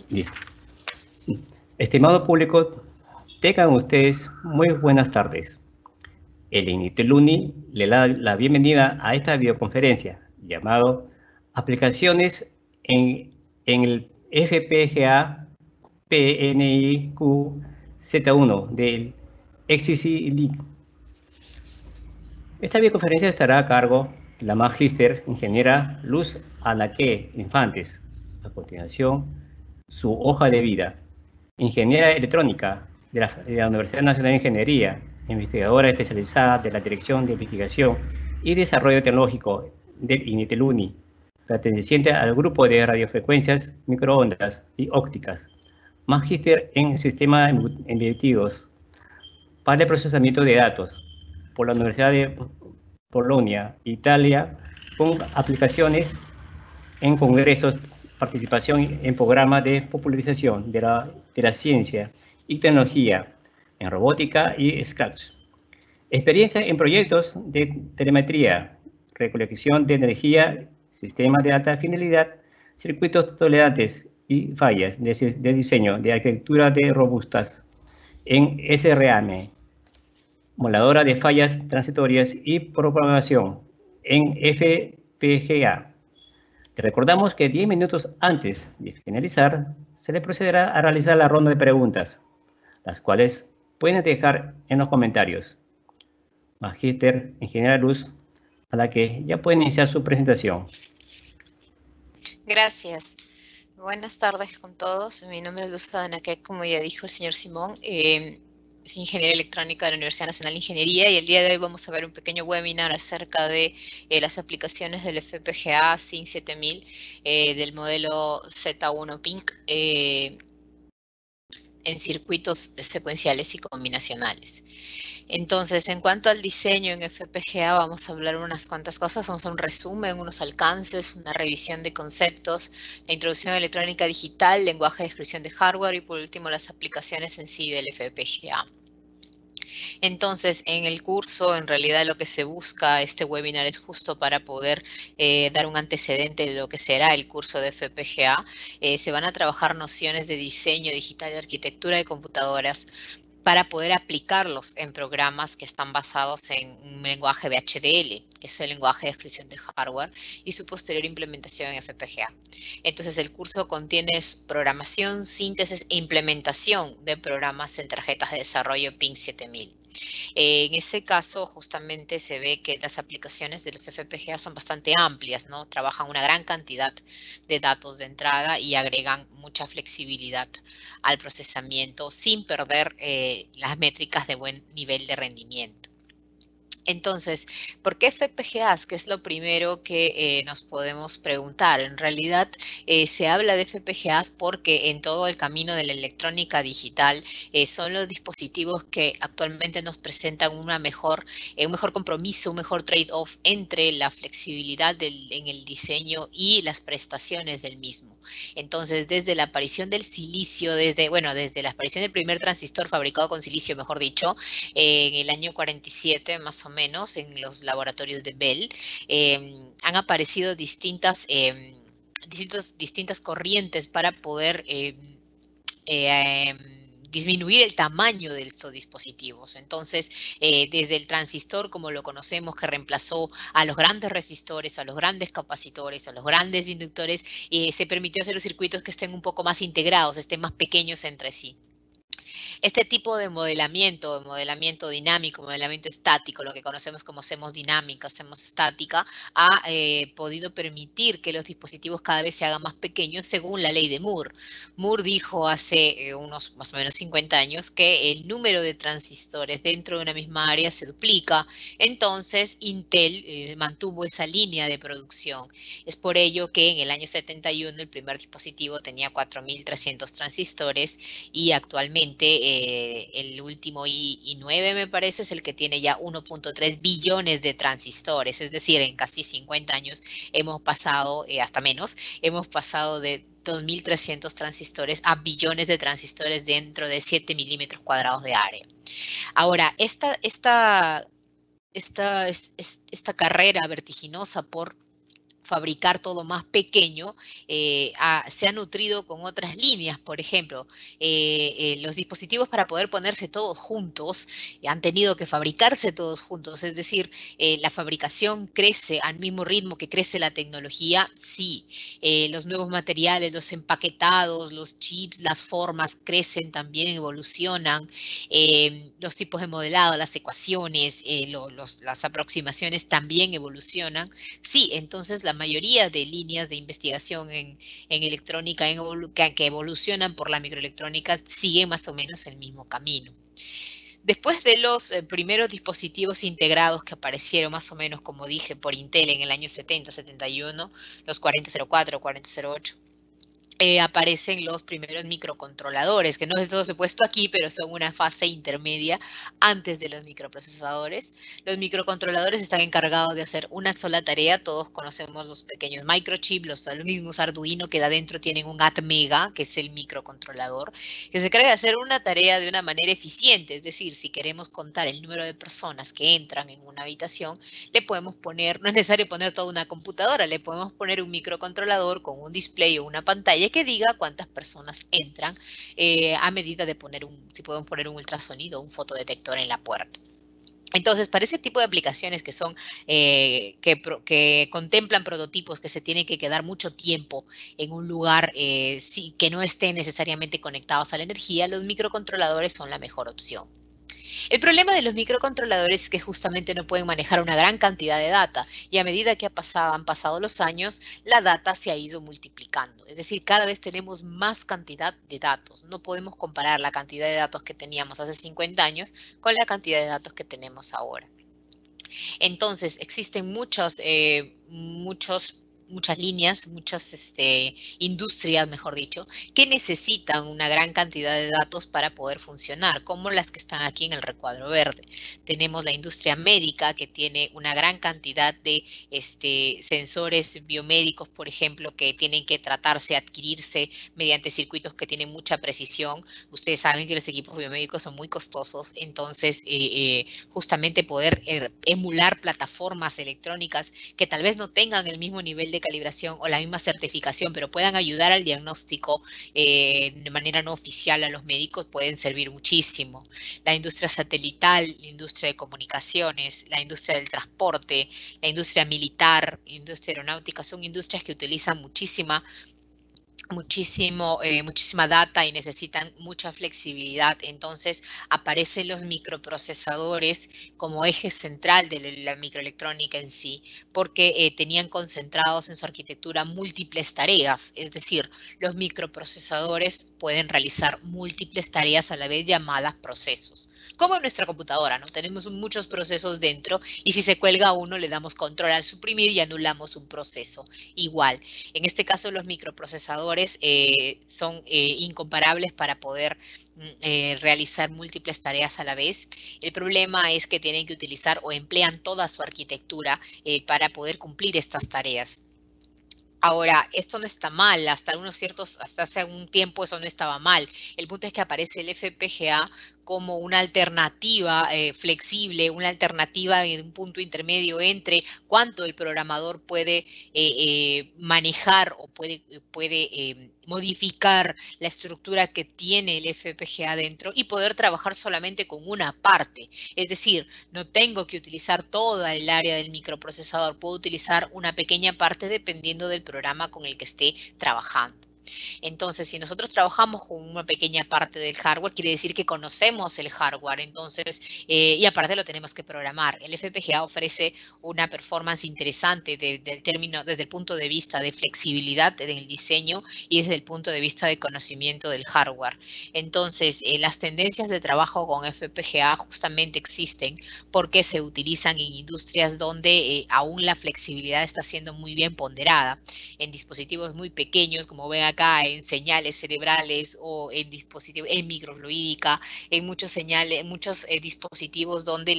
Listo. Estimado público, tengan ustedes muy buenas tardes. El INITELUNI le da la bienvenida a esta videoconferencia llamado Aplicaciones en el FPGA PNIQ Z1 del XCC. Esta videoconferencia estará a cargo de la magíster ingeniera Luz Anaque Infantes. A continuación, su hoja de vida. Ingeniera electrónica de la Universidad Nacional de Ingeniería, investigadora especializada de la Dirección de Investigación y Desarrollo Tecnológico del INITELUNI, perteneciente al grupo de radiofrecuencias, microondas y ópticas. Magíster en Sistemas Embebidos para el procesamiento de datos por la Universidad de Polonia, Italia, con aplicaciones en congresos, participación en programas de popularización de la ciencia y tecnología en robótica y Scratch. Experiencia en proyectos de telemetría, recolección de energía, sistemas de alta finalidad, circuitos tolerantes y fallas de diseño de arquitectura de robustas en SRAM, modeladora de fallas transitorias y programación en FPGA. Te recordamos que 10 minutos antes de finalizar, se le procederá a realizar la ronda de preguntas, las cuales pueden dejar en los comentarios. Magíster Ingeniera Luz, a la que ya puede iniciar su presentación. Gracias. Buenas tardes con todos. Mi nombre es Luz Anaque, como ya dijo el señor Simón. Soy ingeniera electrónica de la Universidad Nacional de Ingeniería y el día de hoy vamos a ver un pequeño webinar acerca de las aplicaciones del FPGA SYN 7000 del modelo Z1 PINC en circuitos secuenciales y combinacionales. Entonces, en cuanto al diseño en FPGA, vamos a hablar unas cuantas cosas. Vamos a un resumen, unos alcances, una revisión de conceptos, la introducción electrónica digital, lenguaje de descripción de hardware y por último las aplicaciones en sí del FPGA. Entonces, en el curso, en realidad lo que se busca, este webinar es justo para poder dar un antecedente de lo que será el curso de FPGA. Se van a trabajar nociones de diseño digital y arquitectura de computadoras para poder aplicarlos en programas que están basados en un lenguaje VHDL, que es el lenguaje de descripción de hardware, y su posterior implementación en FPGA. Entonces, el curso contiene programación, síntesis e implementación de programas en tarjetas de desarrollo PINC 7000. En ese caso, justamente se ve que las aplicaciones de los FPGA son bastante amplias, ¿no? Trabajan una gran cantidad de datos de entrada y agregan mucha flexibilidad al procesamiento sin perder las métricas de buen nivel de rendimiento. Entonces, ¿por qué FPGAs? ¿Qué es lo primero que nos podemos preguntar? En realidad, se habla de FPGAs porque en todo el camino de la electrónica digital son los dispositivos que actualmente nos presentan un mejor compromiso, un mejor trade-off entre la flexibilidad en el diseño y las prestaciones del mismo. Entonces, desde la aparición del silicio, desde la aparición del primer transistor fabricado con silicio, mejor dicho, en el año 47 más o menos, en los laboratorios de Bell, han aparecido distintas corrientes para poder disminuir el tamaño de estos dispositivos. Entonces, desde el transistor, como lo conocemos, que reemplazó a los grandes resistores, a los grandes capacitores, a los grandes inductores, se permitió hacer los circuitos que estén un poco más integrados, estén más pequeños entre sí. Este tipo de modelamiento dinámico, modelamiento estático, lo que conocemos como CMOS dinámica, CMOS estática, ha podido permitir que los dispositivos cada vez se hagan más pequeños según la ley de Moore. Moore dijo hace unos más o menos 50 años que el número de transistores dentro de una misma área se duplica. Entonces, Intel mantuvo esa línea de producción. Es por ello que en el año 71 el primer dispositivo tenía 4.300 transistores y actualmente el último i9 me parece es el que tiene ya 1.3 billones de transistores, es decir, en casi 50 años hemos pasado, hasta menos, hemos pasado de 2.300 transistores a billones de transistores dentro de 7 milímetros cuadrados de área. Ahora, esta carrera vertiginosa por fabricar todo más pequeño, se ha nutrido con otras líneas. Por ejemplo, los dispositivos para poder ponerse todos juntos han tenido que fabricarse todos juntos, es decir, la fabricación crece al mismo ritmo que crece la tecnología, sí. Los nuevos materiales, los empaquetados, los chips, las formas crecen también, evolucionan. Los tipos de modelado, las ecuaciones, las aproximaciones también evolucionan. Sí, entonces la mayoría de líneas de investigación en electrónica que evolucionan por la microelectrónica siguen más o menos el mismo camino. Después de los primeros dispositivos integrados que aparecieron más o menos, como dije, por Intel en el año 70, 71, los 4004, 4008, aparecen los primeros microcontroladores, que no es todo se puesto aquí, pero son una fase intermedia antes de los microprocesadores. Los microcontroladores están encargados de hacer una sola tarea. Todos conocemos los pequeños microchips, los mismos Arduino, que de adentro tienen un Atmega, que es el microcontrolador, que se encarga de hacer una tarea de una manera eficiente. Es decir, si queremos contar el número de personas que entran en una habitación, le podemos poner, no es necesario poner toda una computadora, le podemos poner un microcontrolador con un display o una pantalla que diga cuántas personas entran a medida de si podemos poner un ultrasonido o un fotodetector en la puerta. Entonces, para ese tipo de aplicaciones que son, que contemplan prototipos que se tienen que quedar mucho tiempo en un lugar que no estén necesariamente conectados a la energía, los microcontroladores son la mejor opción. El problema de los microcontroladores es que justamente no pueden manejar una gran cantidad de data y a medida que han pasado los años, la data se ha ido multiplicando. Es decir, cada vez tenemos más cantidad de datos. No podemos comparar la cantidad de datos que teníamos hace 50 años con la cantidad de datos que tenemos ahora. Entonces, existen muchas líneas, muchas industrias, mejor dicho, que necesitan una gran cantidad de datos para poder funcionar, como las que están aquí en el recuadro verde. Tenemos la industria médica, que tiene una gran cantidad de sensores biomédicos, por ejemplo, que tienen que tratarse, adquirirse mediante circuitos que tienen mucha precisión. Ustedes saben que los equipos biomédicos son muy costosos, entonces justamente poder emular plataformas electrónicas que tal vez no tengan el mismo nivel de calibración o la misma certificación, pero puedan ayudar al diagnóstico de manera no oficial a los médicos, pueden servir muchísimo. La industria satelital, la industria de comunicaciones, la industria del transporte, la industria militar, la industria aeronáutica, son industrias que utilizan muchísima data y necesitan mucha flexibilidad. Entonces aparecen los microprocesadores como eje central de la microelectrónica en sí, porque tenían concentrados en su arquitectura múltiples tareas. Es decir, los microprocesadores pueden realizar múltiples tareas a la vez, llamadas procesos. Como en nuestra computadora, ¿no? Tenemos muchos procesos dentro y si se cuelga uno le damos control al suprimir y anulamos un proceso. Igual, en este caso los microprocesadores son incomparables para poder realizar múltiples tareas a la vez. El problema es que tienen que utilizar o emplean toda su arquitectura para poder cumplir estas tareas. Ahora, esto no está mal, hasta hace un tiempo eso no estaba mal. El punto es que aparece el FPGA como una alternativa flexible, una alternativa en un punto intermedio entre cuánto el programador puede manejar o puede modificar la estructura que tiene el FPGA dentro y poder trabajar solamente con una parte. Es decir, no tengo que utilizar toda el área del microprocesador, puedo utilizar una pequeña parte dependiendo del programa con el que esté trabajando. Entonces, si nosotros trabajamos con una pequeña parte del hardware, quiere decir que conocemos el hardware, entonces, y aparte lo tenemos que programar. El FPGA ofrece una performance interesante desde el punto de vista de flexibilidad en el diseño y desde el punto de vista de conocimiento del hardware. Entonces, las tendencias de trabajo con FPGA justamente existen porque se utilizan en industrias donde aún la flexibilidad está siendo muy bien ponderada, en dispositivos muy pequeños, como ven acá, en señales cerebrales o en dispositivos, en microfluídica, en muchos dispositivos donde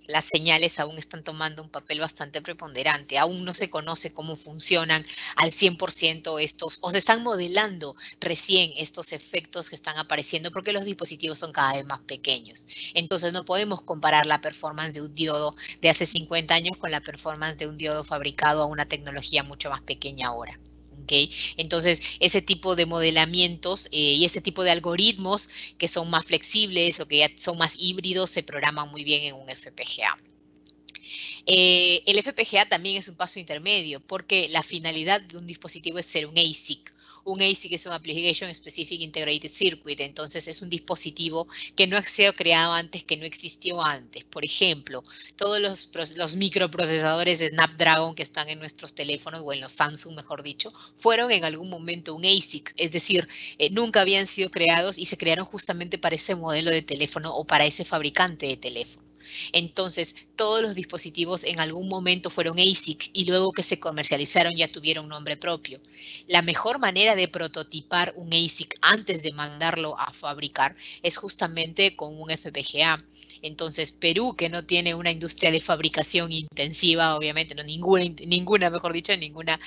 las señales aún están tomando un papel bastante preponderante. Aún no se conoce cómo funcionan al 100% estos, o se están modelando recién estos efectos que están apareciendo porque los dispositivos son cada vez más pequeños. Entonces no podemos comparar la performance de un diodo de hace 50 años con la performance de un diodo fabricado a una tecnología mucho más pequeña ahora. ¿Okay? Entonces, ese tipo de modelamientos y ese tipo de algoritmos que son más flexibles o que ya son más híbridos se programan muy bien en un FPGA. El FPGA también es un paso intermedio porque la finalidad de un dispositivo es ser un ASIC. Un ASIC es un Application Specific Integrated Circuit, entonces es un dispositivo que no ha sido creado antes, que no existió antes. Por ejemplo, todos los microprocesadores de Snapdragon que están en nuestros teléfonos, o en los Samsung, mejor dicho, fueron en algún momento un ASIC, es decir, nunca habían sido creados y se crearon justamente para ese modelo de teléfono o para ese fabricante de teléfono. Entonces, todos los dispositivos en algún momento fueron ASIC y luego que se comercializaron ya tuvieron nombre propio. La mejor manera de prototipar un ASIC antes de mandarlo a fabricar es justamente con un FPGA. Entonces, Perú, que no tiene una industria de fabricación intensiva, obviamente, no ninguna, mejor dicho, ninguna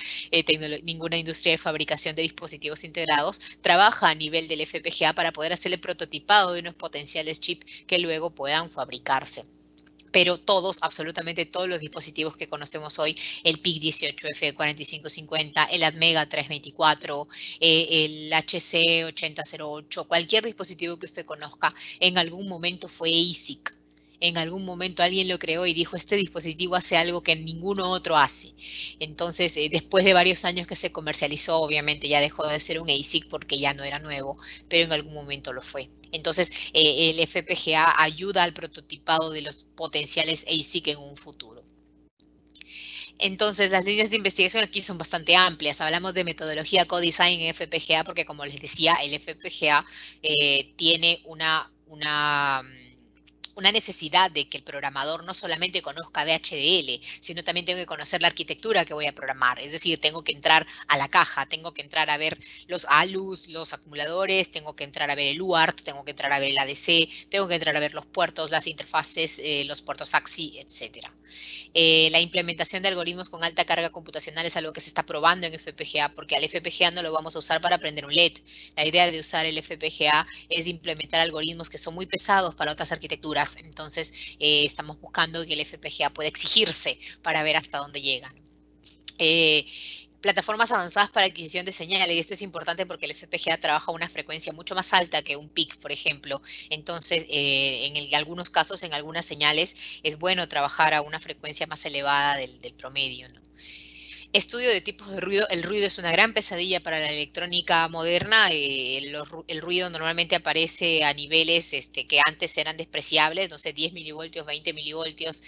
industria de fabricación de dispositivos integrados, trabaja a nivel del FPGA para poder hacer el prototipado de unos potenciales chips que luego puedan fabricarse. Pero todos, absolutamente todos los dispositivos que conocemos hoy, el PIC18F4550, el Atmega 324, el HC8008, cualquier dispositivo que usted conozca, en algún momento fue ASIC. En algún momento alguien lo creó y dijo, este dispositivo hace algo que ninguno otro hace. Entonces, después de varios años que se comercializó, obviamente ya dejó de ser un ASIC porque ya no era nuevo, pero en algún momento lo fue. Entonces, el FPGA ayuda al prototipado de los potenciales ASIC en un futuro. Entonces, las líneas de investigación aquí son bastante amplias. Hablamos de metodología co-design en FPGA porque, como les decía, el FPGA tiene una necesidad de que el programador no solamente conozca VHDL, sino también tengo que conocer la arquitectura que voy a programar. Es decir, tengo que entrar a la caja, tengo que entrar a ver los ALUs, los acumuladores, tengo que entrar a ver el UART, tengo que entrar a ver el ADC, tengo que entrar a ver los puertos, las interfaces, los puertos AXI, etc. La implementación de algoritmos con alta carga computacional es algo que se está probando en FPGA, porque al FPGA no lo vamos a usar para aprender un LED. La idea de usar el FPGA es implementar algoritmos que son muy pesados para otras arquitecturas. Entonces, estamos buscando que el FPGA pueda exigirse para ver hasta dónde llega. Plataformas avanzadas para adquisición de señales, y esto es importante porque el FPGA trabaja a una frecuencia mucho más alta que un PIC, por ejemplo. Entonces, en algunos casos, en algunas señales, es bueno trabajar a una frecuencia más elevada del promedio, ¿no? Estudio de tipos de ruido. El ruido es una gran pesadilla para la electrónica moderna. El ruido normalmente aparece a niveles que antes eran despreciables, no sé, 10 milivoltios, 20 milivoltios,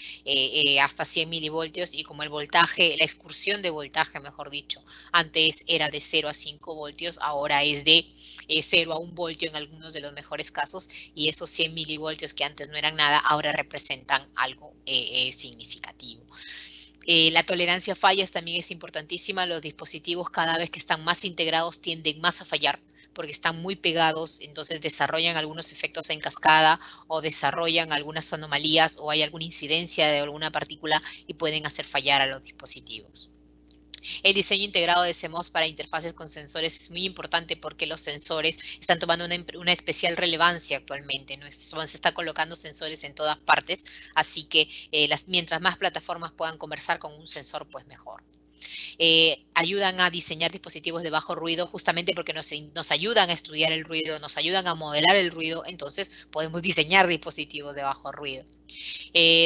hasta 100 milivoltios, y como el voltaje, la excursión de voltaje, mejor dicho, antes era de 0 a 5 voltios, ahora es de 0 a 1 voltio en algunos de los mejores casos, y esos 100 milivoltios que antes no eran nada, ahora representan algo significativo. La tolerancia a fallas también es importantísima. Los dispositivos, cada vez que están más integrados, tienden más a fallar porque están muy pegados, entonces desarrollan algunos efectos en cascada o desarrollan algunas anomalías o hay alguna incidencia de alguna partícula y pueden hacer fallar a los dispositivos. El diseño integrado de CMOS para interfaces con sensores es muy importante porque los sensores están tomando una especial relevancia actualmente, ¿no? Se está colocando sensores en todas partes, así que mientras más plataformas puedan conversar con un sensor, pues mejor. Ayudan a diseñar dispositivos de bajo ruido justamente porque nos ayudan a estudiar el ruido, nos ayudan a modelar el ruido, entonces podemos diseñar dispositivos de bajo ruido.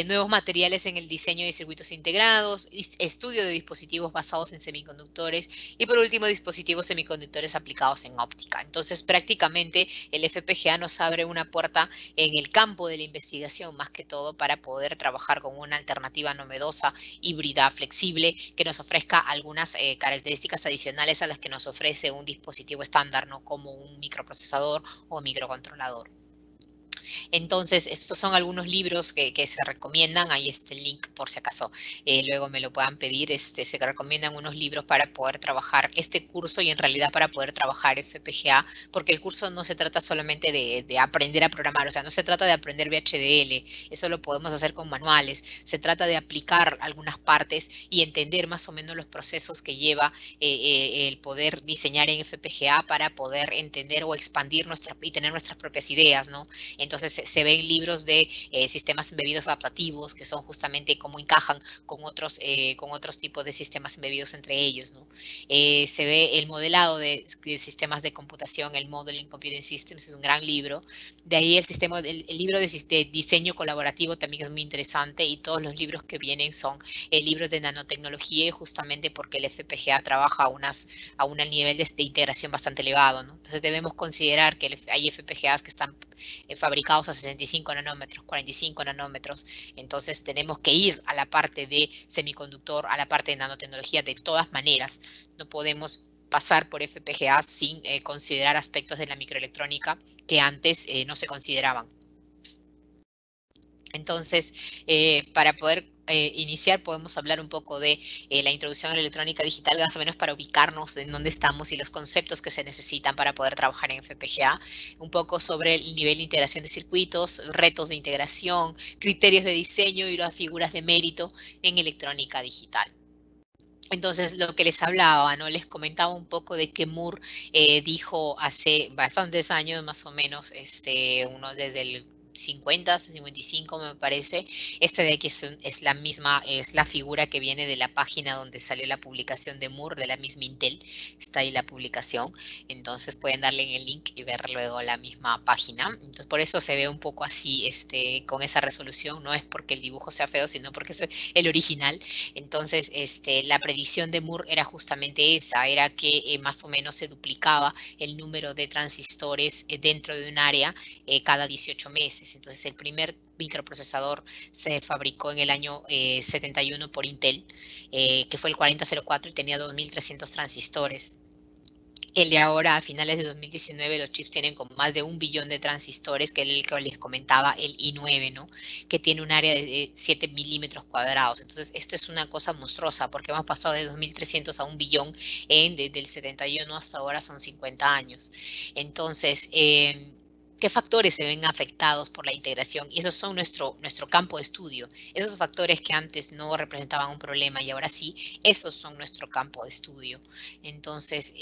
Nuevos materiales en el diseño de circuitos integrados, estudio de dispositivos basados en semiconductores y por último dispositivos semiconductores aplicados en óptica. Entonces prácticamente el FPGA nos abre una puerta en el campo de la investigación más que todo para poder trabajar con una alternativa novedosa, híbrida, flexible, que nos ofrezca algunas características adicionales a las que nos ofrece un dispositivo estándar, ¿no? Como un microprocesador o microcontrolador. Entonces, estos son algunos libros que se recomiendan. Ahí está el link por si acaso luego me lo puedan pedir. Se recomiendan unos libros para poder trabajar este curso y en realidad para poder trabajar FPGA, porque el curso no se trata solamente de aprender a programar, o sea, no se trata de aprender VHDL, eso lo podemos hacer con manuales. Se trata de aplicar algunas partes y entender más o menos los procesos que lleva el poder diseñar en FPGA para poder entender o expandir y tener nuestras propias ideas, ¿no? Entonces se ven libros de sistemas embebidos adaptativos, que son justamente cómo encajan con otros tipos de sistemas embebidos entre ellos, ¿no? Se ve el modelado de sistemas de computación, el Modeling Computing Systems, es un gran libro. De ahí el libro de diseño colaborativo también es muy interesante, y todos los libros que vienen son libros de nanotecnología, justamente porque el FPGA trabaja a un nivel de integración bastante elevado, ¿no? Entonces debemos considerar que hay FPGAs que están fabricados a 65 nanómetros, 45 nanómetros. Entonces tenemos que ir a la parte de semiconductor, a la parte de nanotecnología de todas maneras. No podemos pasar por FPGA sin considerar aspectos de la microelectrónica que antes no se consideraban. Entonces, para poder iniciar, podemos hablar un poco de la introducción a la electrónica digital, más o menos para ubicarnos en dónde estamos y los conceptos que se necesitan para poder trabajar en FPGA, un poco sobre el nivel de integración de circuitos, retos de integración, criterios de diseño y las figuras de mérito en electrónica digital. Entonces, lo que les hablaba, ¿no? Les comentaba un poco de que Moore dijo hace bastantes años, más o menos, uno desde el 50, 55 me parece, de aquí es la misma, es la figura que viene de la página donde salió la publicación de Moore, de la misma Intel, está ahí la publicación, entonces pueden darle en el link y ver luego la misma página. Entonces, por eso se ve un poco así, con esa resolución, no es porque el dibujo sea feo, sino porque es el original. Entonces, la predicción de Moore era justamente esa, era que más o menos se duplicaba el número de transistores dentro de un área cada 18 meses. Entonces, el primer microprocesador se fabricó en el año 71 por Intel, que fue el 4004 y tenía 2300 transistores. El de ahora, a finales de 2019, los chips tienen como más de 1 billón de transistores, que es el que les comentaba, el i9, ¿no? Que tiene un área de 7 milímetros cuadrados. Entonces, esto es una cosa monstruosa, porque hemos pasado de 2.300 a 1 billón desde el 71 hasta ahora son 50 años. Entonces, ¿qué factores se ven afectados por la integración? Y esos son nuestro campo de estudio. Esos factores que antes no representaban un problema y ahora sí, esos son nuestro campo de estudio. Entonces,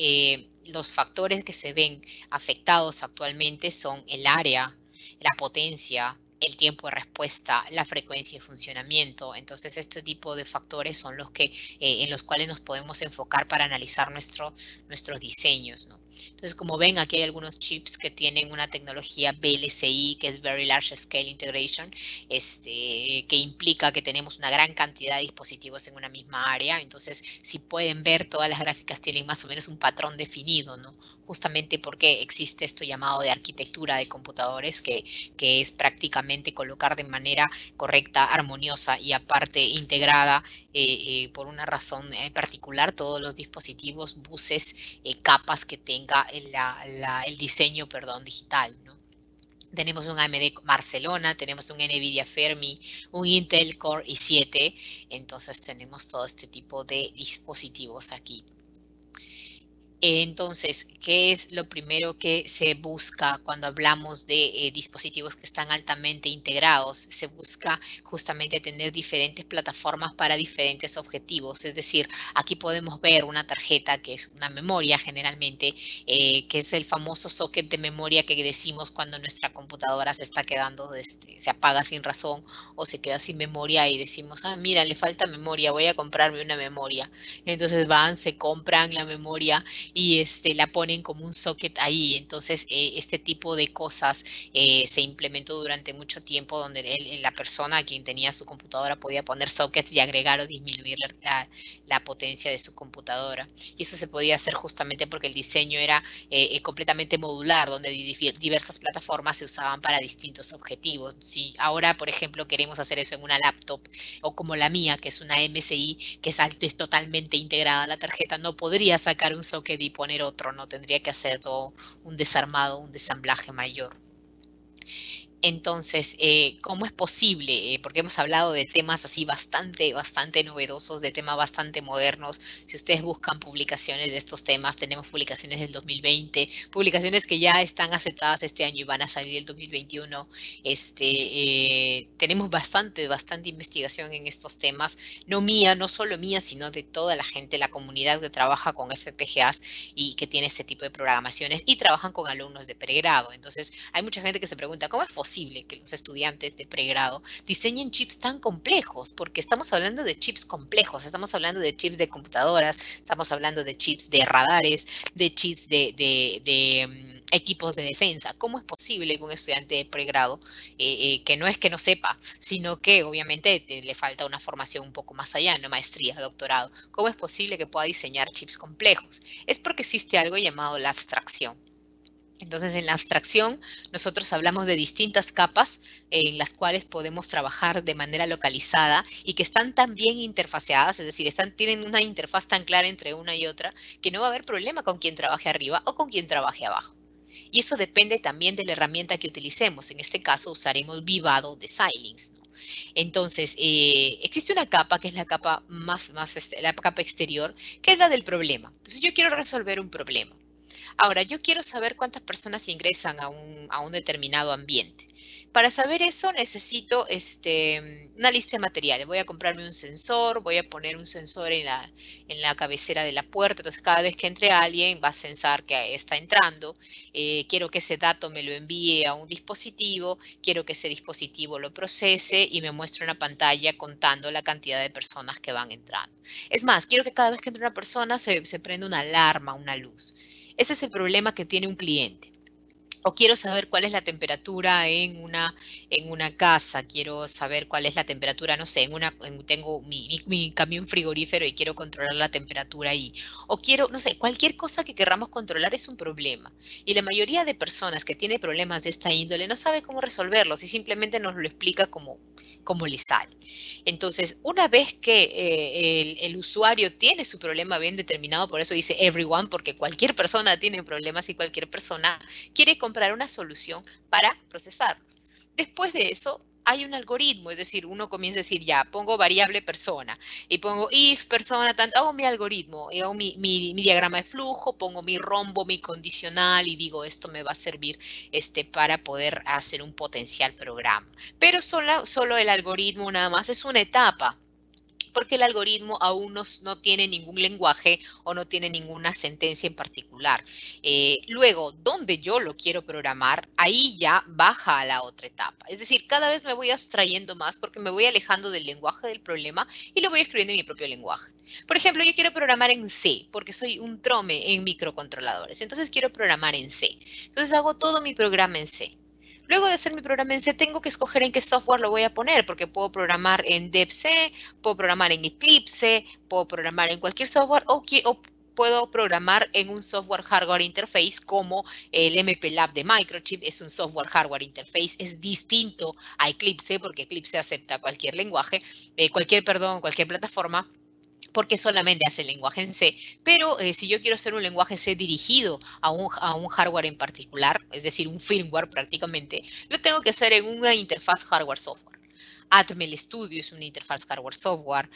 los factores que se ven afectados actualmente son el área, la potencia, el tiempo de respuesta, la frecuencia de funcionamiento. Entonces, este tipo de factores son los que, en los cuales nos podemos enfocar para analizar nuestros diseños, ¿no? Entonces, como ven, aquí hay algunos chips que tienen una tecnología VLSI, que es Very Large Scale Integration, que implica que tenemos una gran cantidad de dispositivos en una misma área. Entonces, si pueden ver, todas las gráficas tienen más o menos un patrón definido, ¿no? Justamente porque existe esto llamado de arquitectura de computadores, que es prácticamente colocar de manera correcta, armoniosa y aparte integrada por una razón particular todos los dispositivos, buses, capas que tenga el diseño, digital, ¿no? Tenemos un AMD Barcelona, tenemos un NVIDIA Fermi, un Intel Core i7, entonces tenemos todo este tipo de dispositivos aquí. Entonces, ¿qué es lo primero que se busca cuando hablamos de dispositivos que están altamente integrados? Se busca justamente tener diferentes plataformas para diferentes objetivos. Es decir, aquí podemos ver una tarjeta que es una memoria generalmente, que es el famoso socket de memoria que decimos cuando nuestra computadora se está quedando, se apaga sin razón o se queda sin memoria y decimos, ah, mira, le falta memoria, voy a comprarme una memoria. Entonces van, se compran la memoria y la ponen como un socket ahí. Entonces, este tipo de cosas se implementó durante mucho tiempo, donde la persona quien tenía su computadora podía poner sockets y agregar o disminuir la potencia de su computadora. Y eso se podía hacer justamente porque el diseño era completamente modular, donde diversas plataformas se usaban para distintos objetivos. Si ahora, por ejemplo, queremos hacer eso en una laptop, o como la mía, que es una MSI, que es totalmente integrada a la tarjeta, no podría sacar un socket y poner otro, no tendría que hacer todo un desarmado, un desamblaje mayor. Entonces, ¿cómo es posible? Porque hemos hablado de temas así bastante novedosos, de temas bastante modernos. Si ustedes buscan publicaciones de estos temas, tenemos publicaciones del 2020, publicaciones que ya están aceptadas este año y van a salir el 2021. Tenemos bastante investigación en estos temas, no mía, no solo mía, sino de toda la gente, la comunidad que trabaja con FPGAs y que tiene este tipo de programaciones y trabajan con alumnos de pregrado. Entonces, hay mucha gente que se pregunta, ¿cómo es posible que los estudiantes de pregrado diseñen chips tan complejos? Porque estamos hablando de chips complejos, estamos hablando de chips de computadoras, estamos hablando de chips de radares, de chips de equipos de defensa. ¿Cómo es posible que un estudiante de pregrado, que no es que no sepa, sino que obviamente le falta una formación un poco más allá, no maestría, doctorado, cómo es posible que pueda diseñar chips complejos? Es porque existe algo llamado la abstracción. Entonces, en la abstracción, nosotros hablamos de distintas capas en las cuales podemos trabajar de manera localizada y que están tan bien interfaceadas, es decir, tienen una interfaz tan clara entre una y otra, que no va a haber problema con quien trabaje arriba o con quien trabaje abajo. Y eso depende también de la herramienta que utilicemos. En este caso, usaremos Vivado de Xilinx, ¿no? Entonces, existe una capa que es la capa la capa exterior, que es la del problema. Entonces, yo quiero resolver un problema. Ahora, yo quiero saber cuántas personas ingresan a un determinado ambiente. Para saber eso necesito una lista de materiales. Voy a comprarme un sensor, voy a poner un sensor en la cabecera de la puerta. Entonces, cada vez que entre alguien va a sensar que está entrando. Quiero que ese dato me lo envíe a un dispositivo. Quiero que ese dispositivo lo procese y me muestre una pantalla contando la cantidad de personas que van entrando. Es más, quiero que cada vez que entre una persona se prenda una alarma, una luz. Ese es el problema que tiene un cliente. O quiero saber cuál es la temperatura en una casa, quiero saber cuál es la temperatura, no sé, tengo mi camión frigorífero y quiero controlar la temperatura ahí. O quiero, no sé, cualquier cosa que queramos controlar es un problema. Y la mayoría de personas que tienen problemas de esta índole no sabe cómo resolverlos y simplemente nos lo explica como le sale. Entonces, una vez que el usuario tiene su problema bien determinado, por eso dice everyone, porque cualquier persona tiene problemas y cualquier persona quiere comprar una solución para procesarlos. Después de eso, hay un algoritmo, es decir, uno comienza a decir, ya, pongo variable persona y pongo if persona, tanto, hago mi algoritmo, hago mi diagrama de flujo, pongo mi rombo, mi condicional y digo, esto me va a servir para poder hacer un potencial programa. Pero solo el algoritmo nada más es una etapa, porque el algoritmo aún no tiene ningún lenguaje o no tiene ninguna sentencia en particular. Luego, donde yo lo quiero programar, ahí ya baja a la otra etapa. Es decir, cada vez me voy abstrayendo más porque me voy alejando del lenguaje del problema y lo voy escribiendo en mi propio lenguaje. Por ejemplo, yo quiero programar en C porque soy un trome en microcontroladores. Entonces quiero programar en C. Entonces hago todo mi programa en C. Luego de hacer mi programa en C, tengo que escoger en qué software lo voy a poner, porque puedo programar en DevC, puedo programar en Eclipse, puedo programar en cualquier software o puedo programar en un software hardware interface como el MPLAB de Microchip. Es un software hardware interface, es distinto a Eclipse, porque Eclipse acepta cualquier lenguaje, cualquier plataforma, porque solamente hace el lenguaje en C, pero si yo quiero hacer un lenguaje C dirigido a un hardware en particular, es decir, un firmware prácticamente, lo tengo que hacer en una interfaz hardware-software. Atmel Studio es una interfaz hardware-software,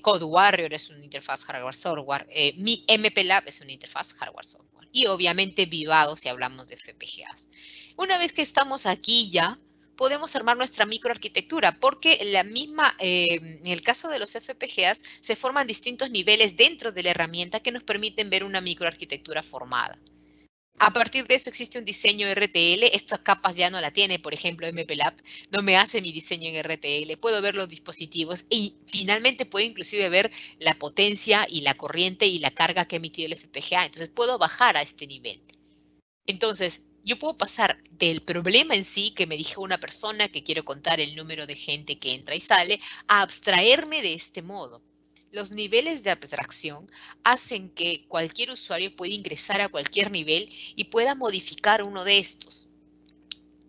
CodeWarrior es una interfaz hardware-software, mi MPLAB es una interfaz hardware-software. Y obviamente Vivado si hablamos de FPGAs. Una vez que estamos aquí ya, podemos armar nuestra microarquitectura, porque en el caso de los FPGAs se forman distintos niveles dentro de la herramienta que nos permiten ver una microarquitectura formada. A partir de eso existe un diseño RTL, estas capas ya no la tiene, por ejemplo, MPLAB no me hace mi diseño en RTL, puedo ver los dispositivos y finalmente puedo inclusive ver la potencia y la corriente y la carga que ha emitido el FPGA, entonces puedo bajar a este nivel. Entonces, yo puedo pasar del problema en sí, que me dijo una persona que quiero contar el número de gente que entra y sale, a abstraerme de este modo. Los niveles de abstracción hacen que cualquier usuario pueda ingresar a cualquier nivel y pueda modificar uno de estos.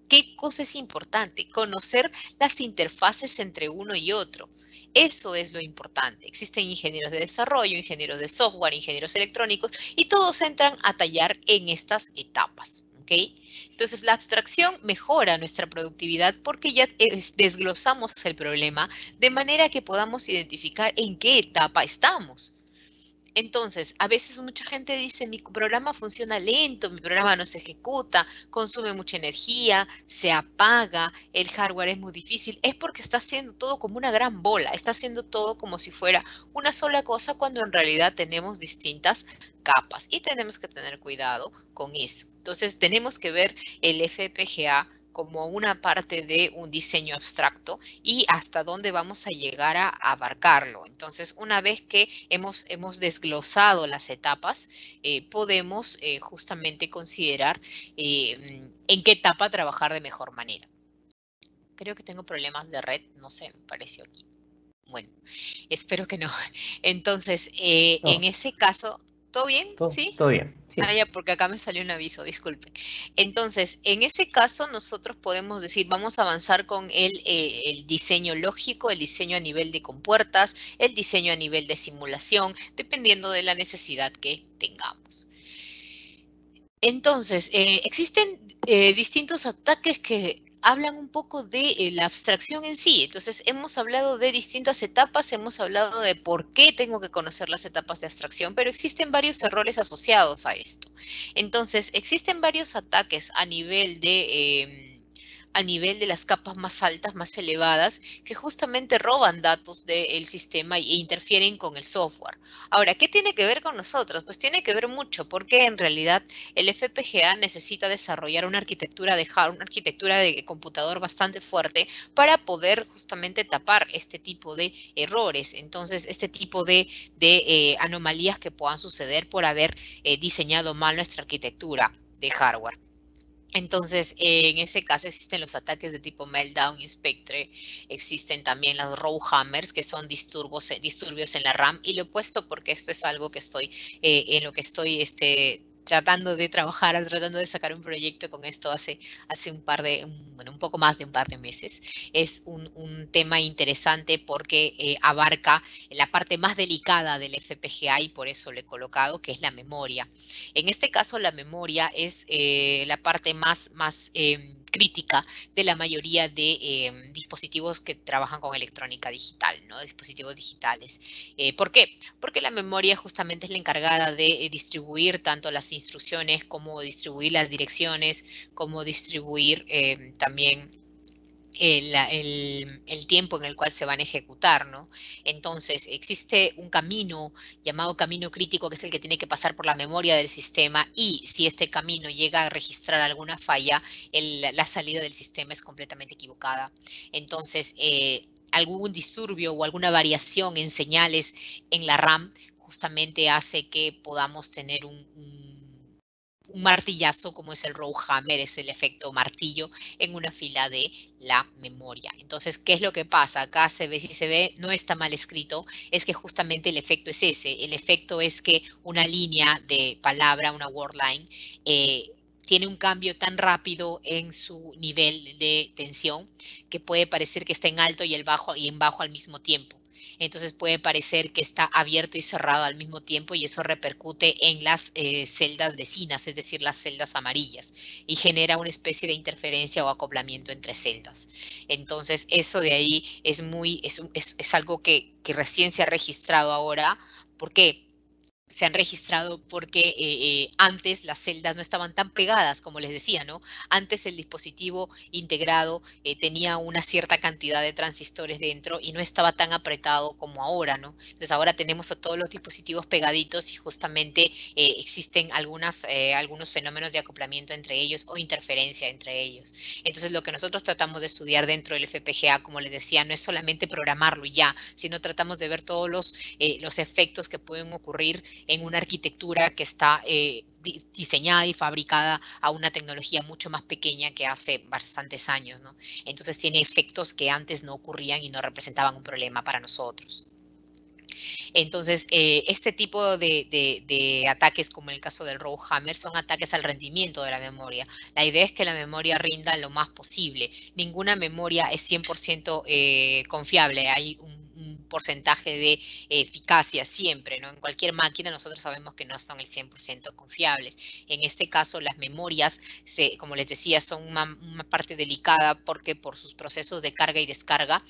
¿Qué cosa es importante? Conocer las interfaces entre uno y otro. Eso es lo importante. Existen ingenieros de desarrollo, ingenieros de software, ingenieros electrónicos y todos entran a tallar en estas etapas. ¿ok? Entonces, la abstracción mejora nuestra productividad porque ya desglosamos el problema de manera que podamos identificar en qué etapa estamos. Entonces, a veces mucha gente dice, mi programa funciona lento, mi programa no se ejecuta, consume mucha energía, se apaga, el hardware es muy difícil. Es porque está haciendo todo como una gran bola, está haciendo todo como si fuera una sola cosa cuando en realidad tenemos distintas capas y tenemos que tener cuidado con eso. Entonces, tenemos que ver el FPGA como una parte de un diseño abstracto y hasta dónde vamos a llegar a abarcarlo. Entonces, una vez que hemos desglosado las etapas, podemos justamente considerar en qué etapa trabajar de mejor manera. Creo que tengo problemas de red, no sé, me pareció aquí. Bueno, espero que no. Entonces, en ese caso, ¿todo bien? ¿Sí? Todo bien, sí. Ah, ya, porque acá me salió un aviso, disculpen. Entonces, en ese caso, nosotros podemos decir, vamos a avanzar con el diseño lógico, el diseño a nivel de compuertas, el diseño a nivel de simulación, dependiendo de la necesidad que tengamos. Entonces, existen distintos ataques que hablan un poco de la abstracción en sí. Entonces, hemos hablado de distintas etapas, hemos hablado de por qué tengo que conocer las etapas de abstracción, pero existen varios errores asociados a esto. Entonces, existen varios ataques a nivel de las capas más altas, más elevadas, que justamente roban datos del sistema e interfieren con el software. Ahora, ¿qué tiene que ver con nosotros? Pues tiene que ver mucho, porque en realidad el FPGA necesita desarrollar una arquitectura de hardware, una arquitectura de computador bastante fuerte para poder justamente tapar este tipo de errores. Entonces, este tipo de anomalías que puedan suceder por haber diseñado mal nuestra arquitectura de hardware. Entonces, en ese caso existen los ataques de tipo Meltdown y Spectre, existen también las Rowhammers, que son disturbios en la RAM, y lo he puesto porque esto es algo que estoy, en lo que estoy tratando de trabajar, tratando de sacar un proyecto con esto hace un poco más de un par de meses. Es un tema interesante porque abarca la parte más delicada del FPGA y por eso lo he colocado, que es la memoria. En este caso, la memoria es la parte más crítica de la mayoría de dispositivos que trabajan con electrónica digital, ¿no? Dispositivos digitales. ¿Por qué? Porque la memoria justamente es la encargada de distribuir tanto las instrucciones como distribuir las direcciones, como distribuir también el tiempo en el cual se van a ejecutar, ¿no? Entonces, existe un camino llamado camino crítico, que es el que tiene que pasar por la memoria del sistema, y si este camino llega a registrar alguna falla, la salida del sistema es completamente equivocada. Entonces, algún disturbio o alguna variación en señales en la RAM justamente hace que podamos tener un martillazo, como es el Rowhammer, es el efecto martillo en una fila de la memoria. Entonces, ¿qué es lo que pasa? Acá se ve, si se ve, no está mal escrito, es que justamente el efecto es ese. El efecto es que una línea de palabra, una word line, tiene un cambio tan rápido en su nivel de tensión que puede parecer que está en alto y en bajo al mismo tiempo. Entonces puede parecer que está abierto y cerrado al mismo tiempo y eso repercute en las celdas vecinas, es decir, las celdas amarillas, y genera una especie de interferencia o acoplamiento entre celdas. Entonces eso de ahí es algo que recién se ha registrado ahora. ¿Por qué? Se han registrado porque antes las celdas no estaban tan pegadas, como les decía, ¿no? Antes el dispositivo integrado tenía una cierta cantidad de transistores dentro y no estaba tan apretado como ahora, ¿no? Entonces ahora tenemos a todos los dispositivos pegaditos y justamente existen algunos fenómenos de acoplamiento entre ellos o interferencia entre ellos. Entonces lo que nosotros tratamos de estudiar dentro del FPGA, como les decía, no es solamente programarlo y ya, sino tratamos de ver todos los efectos que pueden ocurrir en una arquitectura que está diseñada y fabricada a una tecnología mucho más pequeña que hace bastantes años, ¿no? Entonces tiene efectos que antes no ocurrían y no representaban un problema para nosotros. Entonces, este tipo de ataques, como el caso del Rowhammer, son ataques al rendimiento de la memoria. La idea es que la memoria rinda lo más posible. Ninguna memoria es 100% confiable. Hay un porcentaje de eficacia siempre, ¿no? En cualquier máquina nosotros sabemos que no son el 100% confiables. En este caso, las memorias, como les decía, son una parte delicada porque por sus procesos de carga y descarga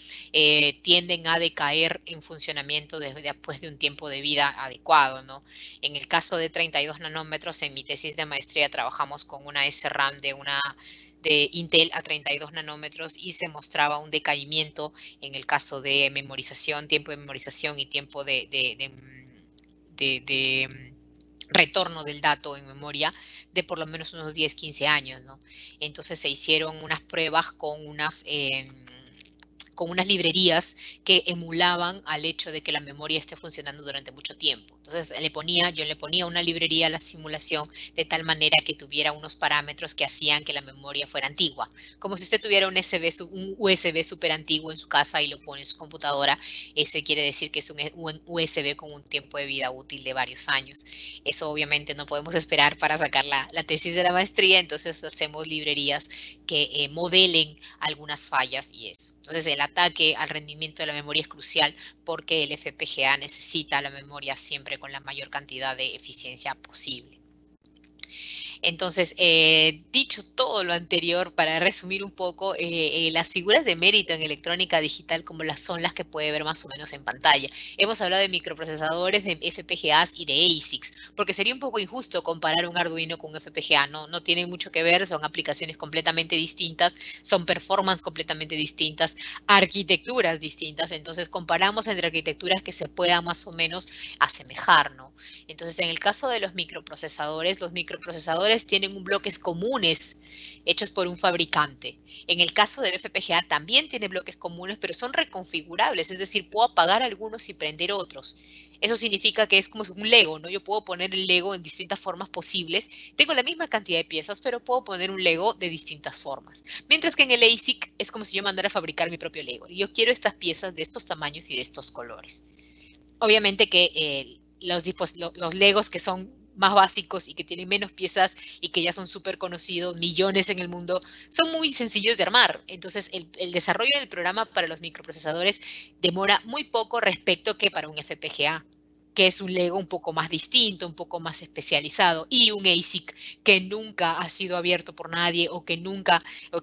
tienden a decaer en funcionamiento después de un tiempo de vida adecuado, ¿no? En el caso de 32 nanómetros, en mi tesis de maestría trabajamos con una SRAM de Intel a 32 nanómetros y se mostraba un decaimiento en el caso de memorización, tiempo de memorización y tiempo de retorno del dato en memoria de por lo menos unos 10, 15 años, ¿no? Entonces se hicieron unas pruebas con unas librerías que emulaban al hecho de que la memoria esté funcionando durante mucho tiempo. Entonces yo le ponía una librería a la simulación de tal manera que tuviera unos parámetros que hacían que la memoria fuera antigua. Como si usted tuviera un USB súper antiguo en su casa y lo pone en su computadora, ese quiere decir que es un USB con un tiempo de vida útil de varios años. Eso obviamente no podemos esperar para sacar la tesis de la maestría, entonces hacemos librerías que modelen algunas fallas y eso. Entonces el ataque al rendimiento de la memoria es crucial porque el FPGA necesita la memoria siempre con la mayor cantidad de eficiencia posible. Entonces, dicho todo lo anterior, para resumir un poco, las figuras de mérito en electrónica digital como son las que puede ver más o menos en pantalla. Hemos hablado de microprocesadores, de FPGAs y de ASICs, porque sería un poco injusto comparar un Arduino con un FPGA, no tienen mucho que ver, son aplicaciones completamente distintas, son performance completamente distintas, arquitecturas distintas, entonces comparamos entre arquitecturas que se puedan más o menos asemejar, ¿no? Entonces, en el caso de los microprocesadores tienen bloques comunes hechos por un fabricante. En el caso del FPGA también tiene bloques comunes, pero son reconfigurables, es decir, puedo apagar algunos y prender otros. Eso significa que es como un Lego, ¿no? Yo puedo poner el Lego en distintas formas posibles. Tengo la misma cantidad de piezas, pero puedo poner un Lego de distintas formas. Mientras que en el ASIC es como si yo mandara a fabricar mi propio Lego. Y yo quiero estas piezas de estos tamaños y de estos colores. Obviamente que los Legos que son más básicos y que tienen menos piezas y que ya son súper conocidos, millones en el mundo, son muy sencillos de armar. Entonces, el desarrollo del programa para los microprocesadores demora muy poco respecto que para un FPGA, que es un Lego un poco más distinto, un poco más especializado, y un ASIC que nunca ha sido abierto por nadie o que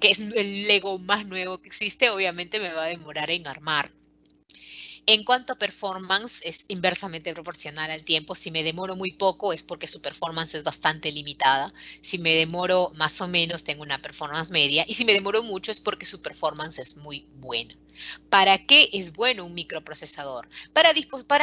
es el Lego más nuevo que existe, obviamente me va a demorar en armar. En cuanto a performance, es inversamente proporcional al tiempo. Si me demoro muy poco es porque su performance es bastante limitada. Si me demoro más o menos, tengo una performance media. Y si me demoro mucho es porque su performance es muy buena. ¿Para qué es bueno un microprocesador? Para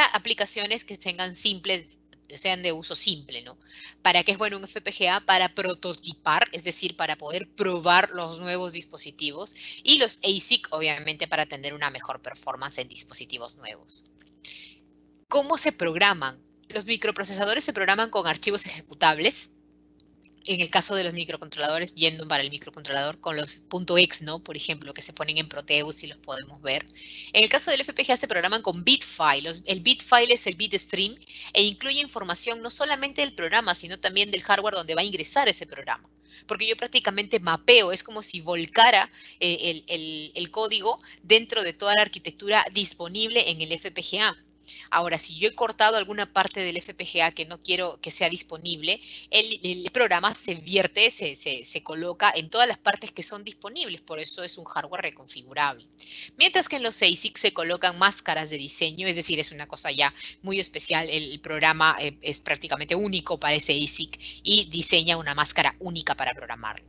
aplicaciones que tengan sean de uso simple, ¿no? ¿Para qué es bueno un FPGA? Para prototipar, es decir, para poder probar los nuevos dispositivos, y los ASIC, obviamente, para tener una mejor performance en dispositivos nuevos. ¿Cómo se programan? Los microprocesadores se programan con archivos ejecutables. En el caso de los microcontroladores, yendo para el microcontrolador con los .exe, ¿no? Por ejemplo, que se ponen en Proteus y los podemos ver. En el caso del FPGA se programan con bitfile. El bitfile es el bitstream e incluye información no solamente del programa, sino también del hardware donde va a ingresar ese programa. Porque yo prácticamente mapeo, es como si volcara el código dentro de toda la arquitectura disponible en el FPGA. Ahora, si yo he cortado alguna parte del FPGA que no quiero que sea disponible, el programa se vierte, se coloca en todas las partes que son disponibles, por eso es un hardware reconfigurable. Mientras que en los ASIC se colocan máscaras de diseño, es decir, es una cosa ya muy especial, el programa es prácticamente único para ese ASIC y diseña una máscara única para programarlo.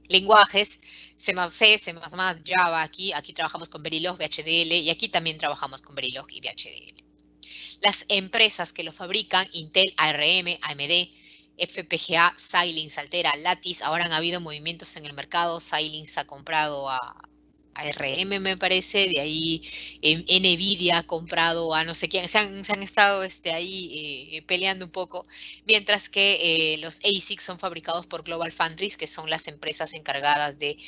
Lenguajes, C++, C++, Java, aquí trabajamos con Verilog, VHDL, y aquí también trabajamos con Verilog y VHDL. Las empresas que lo fabrican, Intel, ARM, AMD, FPGA, Xilinx, Altera, Lattice, ahora han habido movimientos en el mercado, Xilinx ha comprado a ARM, me parece, de ahí NVIDIA ha comprado a no sé quién, se han estado ahí peleando un poco, mientras que los ASIC son fabricados por Global Foundries, que son las empresas encargadas de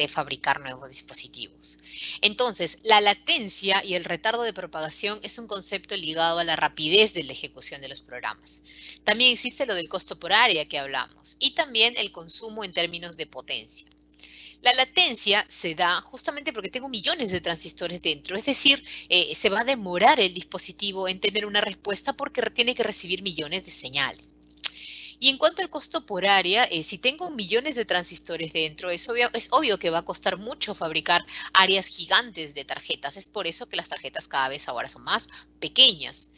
fabricar nuevos dispositivos. Entonces, la latencia y el retardo de propagación es un concepto ligado a la rapidez de la ejecución de los programas. También existe lo del costo por área que hablamos y también el consumo en términos de potencia. La latencia se da justamente porque tengo millones de transistores dentro, es decir, se va a demorar el dispositivo en tener una respuesta porque tiene que recibir millones de señales. Y en cuanto al costo por área, si tengo millones de transistores dentro, es obvio que va a costar mucho fabricar áreas gigantes de tarjetas. Es por eso que las tarjetas cada vez ahora son más pequeñas.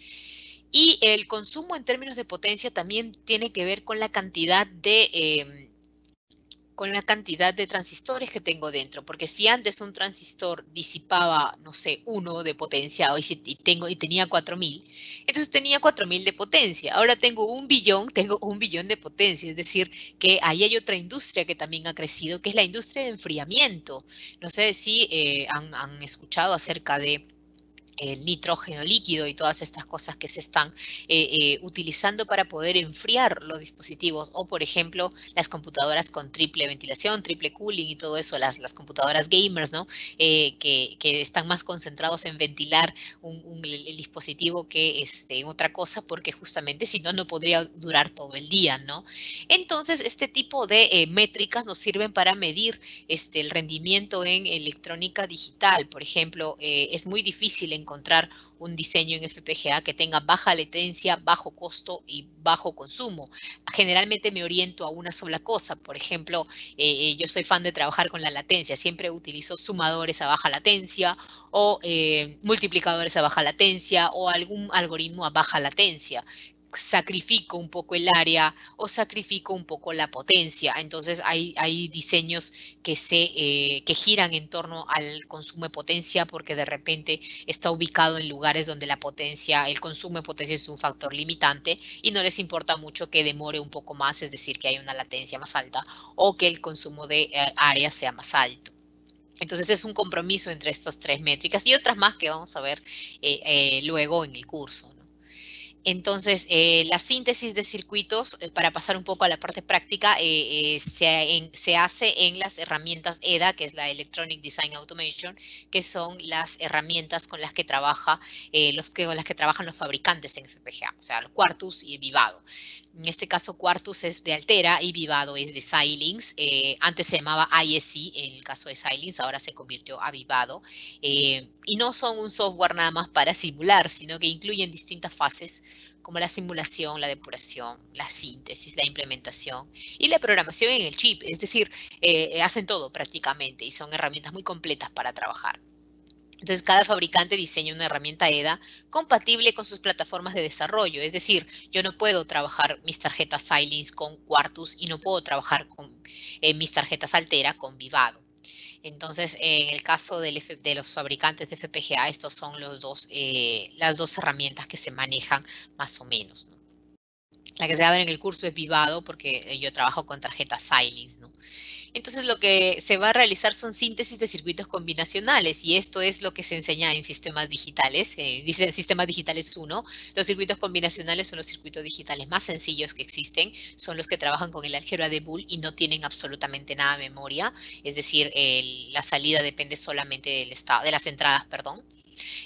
Y el consumo en términos de potencia también tiene que ver con la cantidad de transistores que tengo dentro, porque si antes un transistor disipaba, no sé, 1 de potencia y tenía 4000, entonces tenía 4000 de potencia. Ahora tengo un billón de potencia, es decir, que ahí hay otra industria que también ha crecido, que es la industria de enfriamiento. No sé si han escuchado acerca de el nitrógeno líquido y todas estas cosas que se están utilizando para poder enfriar los dispositivos, o por ejemplo las computadoras con triple ventilación, triple cooling y todo eso, las computadoras gamers, ¿no? Que están más concentrados en ventilar el dispositivo que otra cosa, porque justamente si no, no podría durar todo el día, ¿no? Entonces, este tipo de métricas nos sirven para medir el rendimiento en electrónica digital. Por ejemplo, es muy difícil encontrar un diseño en FPGA que tenga baja latencia, bajo costo y bajo consumo. Generalmente me oriento a una sola cosa. Por ejemplo, yo soy fan de trabajar con la latencia. Siempre utilizo sumadores a baja latencia o multiplicadores a baja latencia o algún algoritmo a baja latencia. Sacrifico un poco el área o sacrifico un poco la potencia. Entonces hay diseños que giran en torno al consumo de potencia porque de repente está ubicado en lugares donde la potencia, el consumo de potencia es un factor limitante y no les importa mucho que demore un poco más, es decir, que hay una latencia más alta o que el consumo de área sea más alto. Entonces es un compromiso entre estas tres métricas y otras más que vamos a ver luego en el curso, ¿no? Entonces, la síntesis de circuitos, para pasar un poco a la parte práctica, se hace en las herramientas EDA, que es la Electronic Design Automation, que son las herramientas con las que trabajan los fabricantes en FPGA, o sea, Quartus y Vivado. En este caso, Quartus es de Altera y Vivado es de Xilinx. Antes se llamaba ISC, en el caso de Xilinx, ahora se convirtió a Vivado. Y no son un software nada más para simular, sino que incluyen distintas fases como la simulación, la depuración, la síntesis, la implementación y la programación en el chip. Es decir, hacen todo prácticamente y son herramientas muy completas para trabajar. Entonces, cada fabricante diseña una herramienta EDA compatible con sus plataformas de desarrollo. Es decir, yo no puedo trabajar mis tarjetas Xilinx con Quartus y no puedo trabajar con mis tarjetas Altera con Vivado. Entonces, en el caso de los fabricantes de FPGA, estos son las dos herramientas que se manejan más o menos, ¿no? La que se da en el curso es Vivado porque yo trabajo con tarjetas Xilinx, ¿no? Entonces, lo que se va a realizar son síntesis de circuitos combinacionales y esto es lo que se enseña en sistemas digitales. Dice Sistemas Digitales 1. Los circuitos combinacionales son los circuitos digitales más sencillos que existen. Son los que trabajan con el álgebra de Boole y no tienen absolutamente nada de memoria. Es decir, la salida depende solamente del estado, de las entradas, perdón.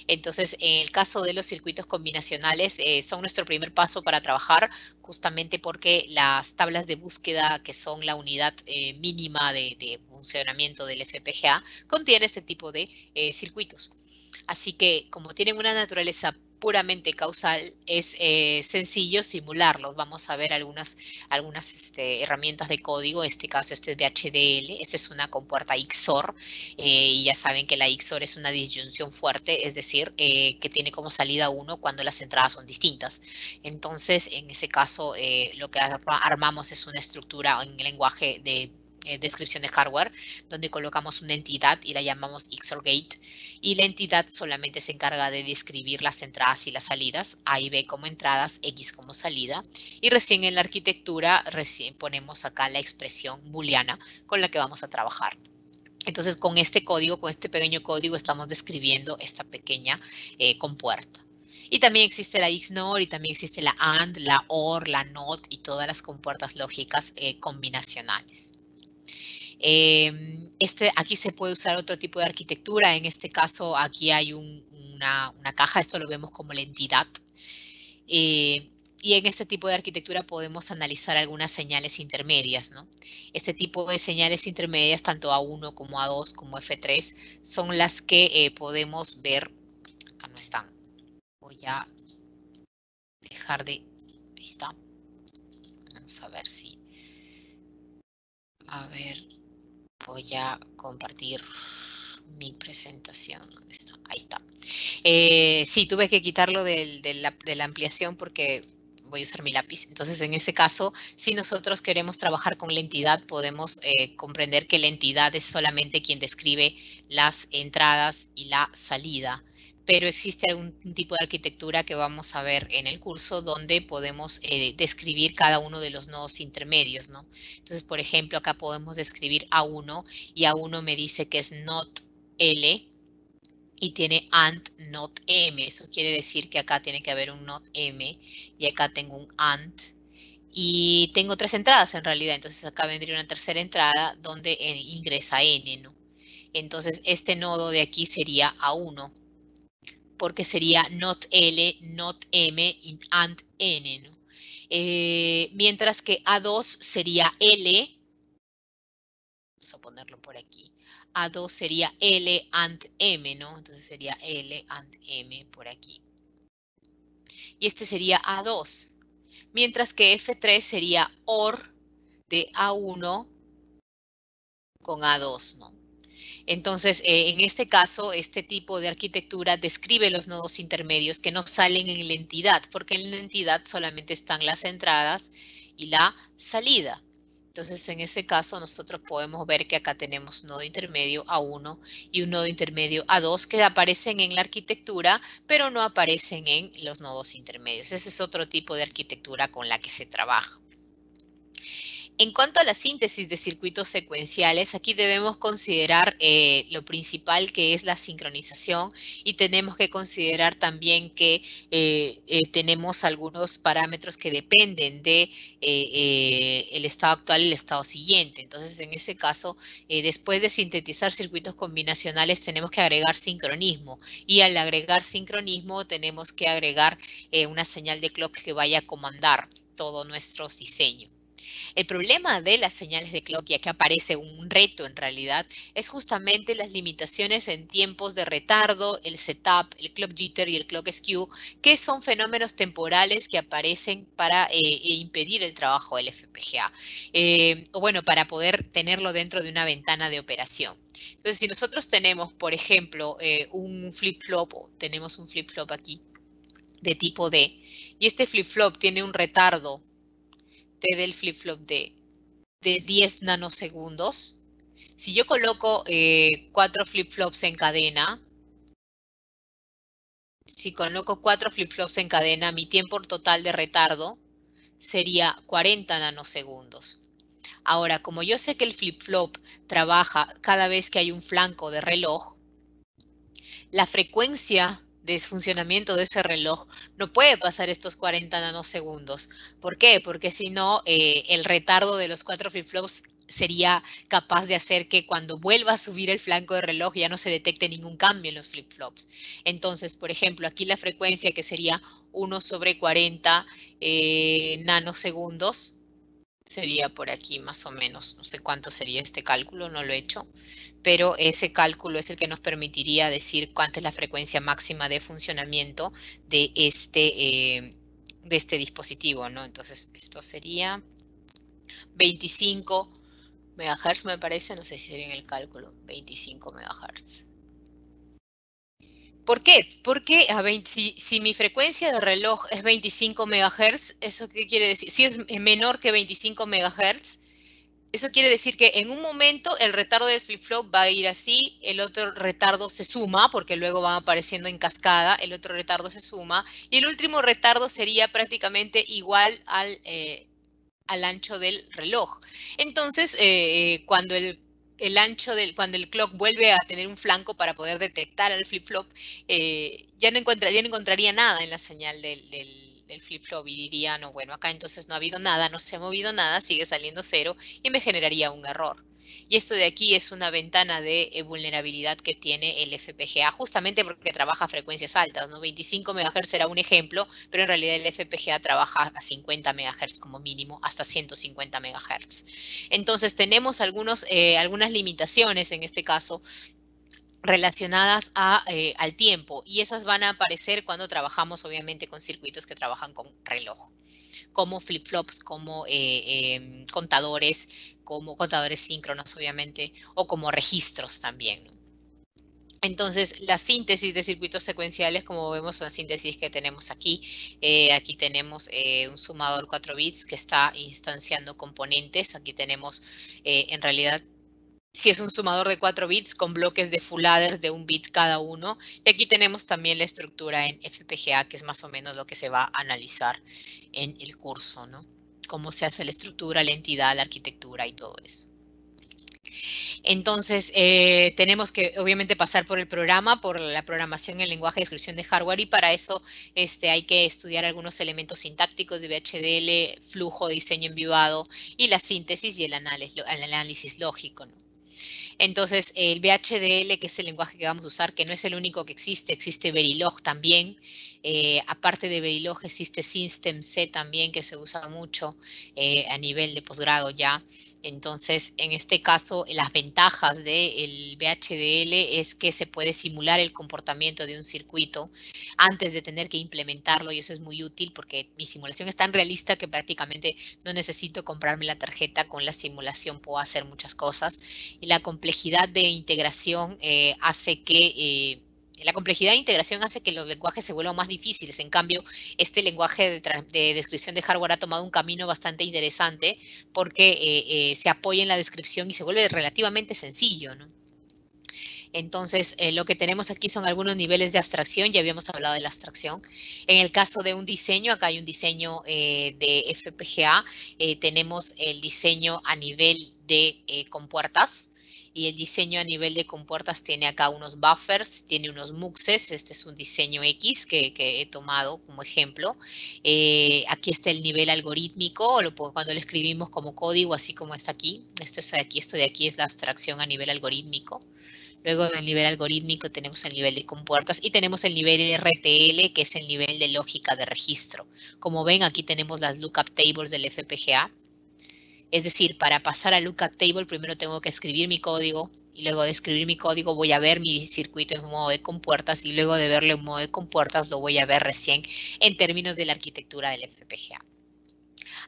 Entonces, en el caso de los circuitos combinacionales, son nuestro primer paso para trabajar, justamente porque las tablas de búsqueda, que son la unidad mínima de funcionamiento del FPGA, contiene este tipo de circuitos. Así que, como tienen una naturaleza puramente causal, es sencillo simularlos. Vamos a ver algunas herramientas de código. En este caso, este es VHDL. Esta es una compuerta XOR. Y ya saben que la XOR es una disyunción fuerte, es decir, que tiene como salida 1 cuando las entradas son distintas. Entonces, en ese caso, lo que armamos es una estructura en lenguaje de descripción de hardware, donde colocamos una entidad y la llamamos XOR gate, y la entidad solamente se encarga de describir las entradas y las salidas, A y B como entradas, X como salida, y recién en la arquitectura ponemos acá la expresión booleana con la que vamos a trabajar. Entonces, con este código, con este pequeño código, estamos describiendo esta pequeña compuerta. Y también existe la XNOR y también existe la AND, la OR, la NOT y todas las compuertas lógicas combinacionales. Aquí se puede usar otro tipo de arquitectura. En este caso, aquí hay una caja. Esto lo vemos como la entidad. Y en este tipo de arquitectura podemos analizar algunas señales intermedias, ¿no? Este tipo de señales intermedias, tanto A1 como A2 como F3, son las que podemos ver. Acá no están. Voy a dejar de... Ahí está. Vamos a ver si... A ver, voy a compartir mi presentación. ¿Dónde está? Ahí está. Sí, tuve que quitarlo de la ampliación porque voy a usar mi lápiz. Entonces, en ese caso, si nosotros queremos trabajar con la entidad, podemos comprender que la entidad es solamente quien describe las entradas y la salida. Pero existe algún tipo de arquitectura que vamos a ver en el curso donde podemos describir cada uno de los nodos intermedios, ¿no? Entonces, por ejemplo, acá podemos describir A1 y A1 me dice que es not L y tiene AND not M. Eso quiere decir que acá tiene que haber un not M y acá tengo un AND. Y tengo 3 entradas en realidad, entonces acá vendría una tercera entrada donde ingresa N, ¿no? Entonces este nodo de aquí sería A1, porque sería not L, not M, AND N, ¿no? Mientras que A2 sería L, vamos a ponerlo por aquí. A2 sería L AND M, ¿no? Entonces sería L AND M por aquí. Y este sería A2. Mientras que F3 sería OR de A1 con A2, ¿no? Entonces, en este caso, este tipo de arquitectura describe los nodos intermedios que no salen en la entidad, porque en la entidad solamente están las entradas y la salida. Entonces, en ese caso, nosotros podemos ver que acá tenemos un nodo intermedio A1 y un nodo intermedio A2 que aparecen en la arquitectura, pero no aparecen en los nodos intermedios. Ese es otro tipo de arquitectura con la que se trabaja. En cuanto a la síntesis de circuitos secuenciales, aquí debemos considerar lo principal que es la sincronización y tenemos que considerar también que tenemos algunos parámetros que dependen de el estado actual y el estado siguiente. Entonces, en ese caso, después de sintetizar circuitos combinacionales, tenemos que agregar sincronismo y al agregar sincronismo tenemos que agregar una señal de clock que vaya a comandar todo nuestro diseño. El problema de las señales de clock, ya que aparece un reto en realidad, es justamente las limitaciones en tiempos de retardo, el setup, el clock jitter y el clock skew, que son fenómenos temporales que aparecen para impedir el trabajo del FPGA, o bueno, para poder tenerlo dentro de una ventana de operación. Entonces, si nosotros tenemos, por ejemplo, un flip-flop, o tenemos un flip-flop aquí de tipo D, y este flip-flop tiene un retardo del flip-flop de 10 nanosegundos. Si yo coloco 4 flip-flops en cadena, mi tiempo total de retardo sería 40 nanosegundos. Ahora, como yo sé que el flip-flop trabaja cada vez que hay un flanco de reloj, la frecuencia de funcionamiento de ese reloj no puede pasar estos 40 nanosegundos. ¿Por qué? Porque si no, el retardo de los 4 flip-flops sería capaz de hacer que cuando vuelva a subir el flanco de reloj ya no se detecte ningún cambio en los flip-flops. Entonces, por ejemplo, aquí la frecuencia que sería 1 sobre 40 nanosegundos, sería por aquí más o menos, no sé cuánto sería este cálculo, no lo he hecho, pero ese cálculo es el que nos permitiría decir cuánta es la frecuencia máxima de funcionamiento de este dispositivo, ¿no? Entonces, esto sería 25 MHz, me parece, no sé si sería en el cálculo, 25 MHz. ¿Por qué? Porque si mi frecuencia de reloj es 25 MHz, ¿eso qué quiere decir? Si es menor que 25 MHz, eso quiere decir que en un momento el retardo del flip-flop va a ir así, el otro retardo se suma, porque luego van apareciendo en cascada, el otro retardo se suma, y el último retardo sería prácticamente igual al ancho del reloj. Entonces, cuando cuando el clock vuelve a tener un flanco para poder detectar al flip-flop, ya no encontraría nada en la señal del flip-flop y diría, no, bueno, acá entonces no ha habido nada, no se ha movido nada, sigue saliendo 0 y me generaría un error. Y esto de aquí es una ventana de vulnerabilidad que tiene el FPGA, justamente porque trabaja a frecuencias altas, ¿no? 25 MHz era un ejemplo, pero en realidad el FPGA trabaja a 50 MHz como mínimo, hasta 150 MHz. Entonces tenemos algunas limitaciones en este caso relacionadas al tiempo, y esas van a aparecer cuando trabajamos obviamente con circuitos que trabajan con reloj, como flip-flops, como contadores síncronos, obviamente, o como registros también, ¿no? Entonces, la síntesis de circuitos secuenciales, como vemos, una síntesis que tenemos aquí. Aquí tenemos un sumador 4 bits que está instanciando componentes. Aquí tenemos, en realidad, si es un sumador de 4 bits con bloques de full adders de 1 bit cada uno. Y aquí tenemos también la estructura en FPGA, que es más o menos lo que se va a analizar en el curso, ¿no? Cómo se hace la estructura, la entidad, la arquitectura y todo eso. Entonces, tenemos que obviamente pasar por el programa, por la programación en lenguaje de descripción de hardware, y para eso hay que estudiar algunos elementos sintácticos de VHDL, flujo, diseño en vivado y la síntesis y el análisis lógico, ¿no? Entonces, el VHDL, que es el lenguaje que vamos a usar, que no es el único que existe Verilog también. Aparte de Verilog existe System-C también, que se usa mucho a nivel de posgrado ya. Entonces, en este caso, las ventajas del VHDL es que se puede simular el comportamiento de un circuito antes de tener que implementarlo, y eso es muy útil porque mi simulación es tan realista que prácticamente no necesito comprarme la tarjeta. Con la simulación puedo hacer muchas cosas, y la complejidad de integración hace que los lenguajes se vuelvan más difíciles. En cambio, este lenguaje de descripción de hardware ha tomado un camino bastante interesante porque se apoya en la descripción y se vuelve relativamente sencillo, ¿no? Entonces, lo que tenemos aquí son algunos niveles de abstracción. Ya habíamos hablado de la abstracción. En el caso de un diseño, acá hay un diseño de FPGA. Tenemos el diseño a nivel de compuertas. Y el diseño a nivel de compuertas tiene acá unos buffers, tiene unos muxes. Este es un diseño X que he tomado como ejemplo. Aquí está el nivel algorítmico, cuando lo escribimos como código, así como está aquí. Esto de aquí es la abstracción a nivel algorítmico. Luego del nivel algorítmico tenemos el nivel de compuertas y tenemos el nivel de RTL, que es el nivel de lógica de registro. Como ven, aquí tenemos las lookup tables del FPGA. Es decir, para pasar a lookup table, primero tengo que escribir mi código, y luego de escribir mi código voy a ver mi circuito en modo de compuertas, y luego de verlo en modo de compuertas lo voy a ver recién en términos de la arquitectura del FPGA.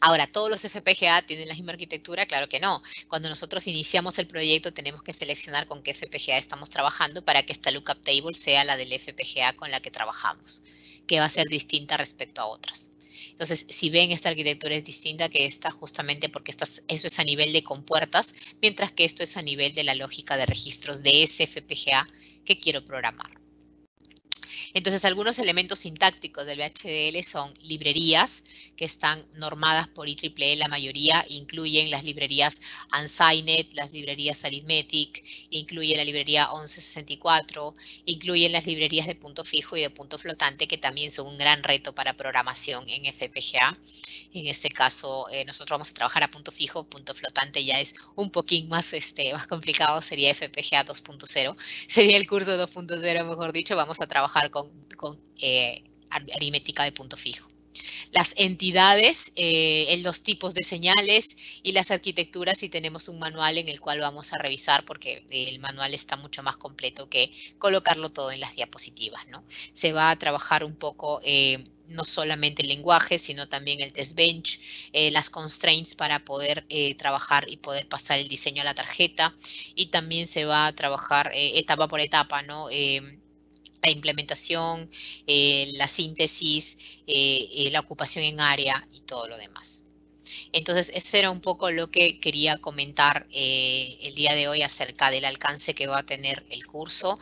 Ahora, ¿todos los FPGA tienen la misma arquitectura? Claro que no. Cuando nosotros iniciamos el proyecto tenemos que seleccionar con qué FPGA estamos trabajando para que esta lookup table sea la del FPGA con la que trabajamos, que va a ser distinta respecto a otras. Entonces, si ven, esta arquitectura es distinta que esta, justamente porque eso es a nivel de compuertas, mientras que esto es a nivel de la lógica de registros de ese FPGA que quiero programar. Entonces, algunos elementos sintácticos del VHDL son librerías que están normadas por IEEE. La mayoría incluyen las librerías Unsigned, las librerías Arithmetic, incluye la librería 1164, incluyen las librerías de punto fijo y de punto flotante, que también son un gran reto para programación en FPGA. En este caso, nosotros vamos a trabajar a punto fijo. Punto flotante ya es un poquín más complicado, sería FPGA 2.0. Sería el curso 2.0, mejor dicho. Vamos a trabajar con aritmética de punto fijo. Las entidades, los tipos de señales y las arquitecturas, y tenemos un manual en el cual vamos a revisar, porque el manual está mucho más completo que colocarlo todo en las diapositivas, ¿no? Se va a trabajar un poco no solamente el lenguaje, sino también el test bench, las constraints para poder trabajar y poder pasar el diseño a la tarjeta, y también se va a trabajar etapa por etapa, ¿no? La implementación, la síntesis, la ocupación en área y todo lo demás. Entonces, eso era un poco lo que quería comentar el día de hoy acerca del alcance que va a tener el curso.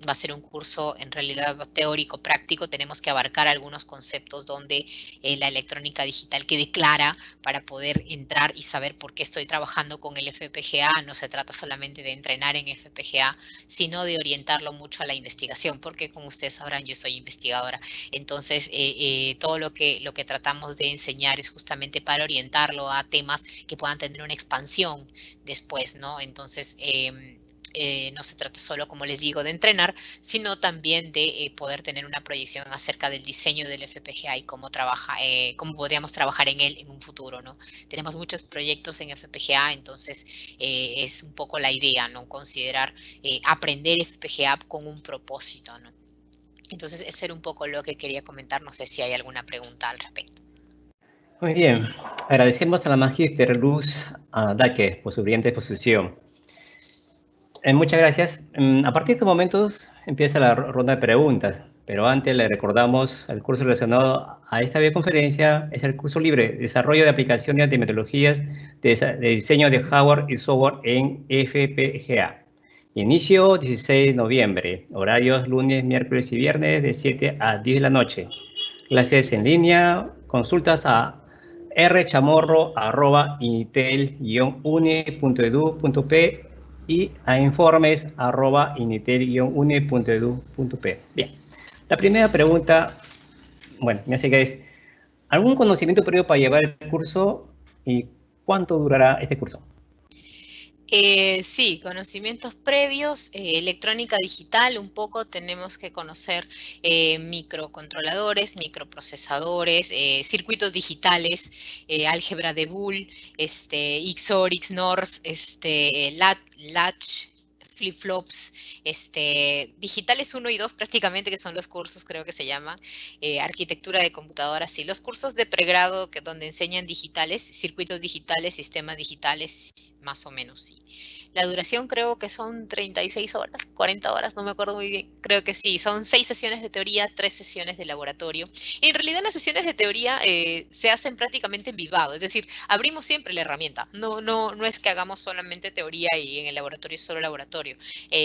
Va a ser un curso en realidad teórico-práctico. Tenemos que abarcar algunos conceptos donde la electrónica digital quede clara para poder entrar y saber por qué estoy trabajando con el FPGA. No se trata solamente de entrenar en FPGA, sino de orientarlo mucho a la investigación, porque como ustedes sabrán, yo soy investigadora. Entonces, todo lo que tratamos de enseñar es justamente para orientarlo a temas que puedan tener una expansión después, ¿no? Entonces, no se trata solo, como les digo, de entrenar, sino también de poder tener una proyección acerca del diseño del FPGA y cómo cómo podríamos trabajar en él en un futuro, ¿no? Tenemos muchos proyectos en FPGA, entonces es un poco la idea, ¿no? Considerar aprender FPGA con un propósito, ¿no? Entonces, ese era un poco lo que quería comentar. No sé si hay alguna pregunta al respecto. Muy bien. Agradecemos a la magíster Luz Daque por su brillante exposición. Muchas gracias. A partir de estos momentos empieza la ronda de preguntas, pero antes le recordamos el curso relacionado a esta videoconferencia, es el curso libre, Desarrollo de aplicaciones de metodologías de diseño de hardware y software en FPGA. Inicio 16 de noviembre, horarios lunes, miércoles y viernes de 7 a 10 de la noche. Clases en línea, consultas a rchamorro@initel-uni.edu.p y a informes@initel-uni.edu.p. Bien, la primera pregunta, bueno, me hace que es, ¿algún conocimiento previo para llevar el curso y cuánto durará este curso? Sí, conocimientos previos, electrónica digital, un poco tenemos que conocer microcontroladores, microprocesadores, circuitos digitales, álgebra de Boole, XOR, XNOR, latch, flip-flops, digitales 1 y 2 prácticamente, que son los cursos, creo que se llaman, arquitectura de computadoras, sí, los cursos de pregrado donde enseñan digitales, circuitos digitales, sistemas digitales, más o menos, sí. La duración creo que son 36 horas, 40 horas, no me acuerdo muy bien, creo que sí, son 6 sesiones de teoría, 3 sesiones de laboratorio. En realidad las sesiones de teoría se hacen prácticamente en vivado, es decir, abrimos siempre la herramienta, no es que hagamos solamente teoría y en el laboratorio solo laboratorio.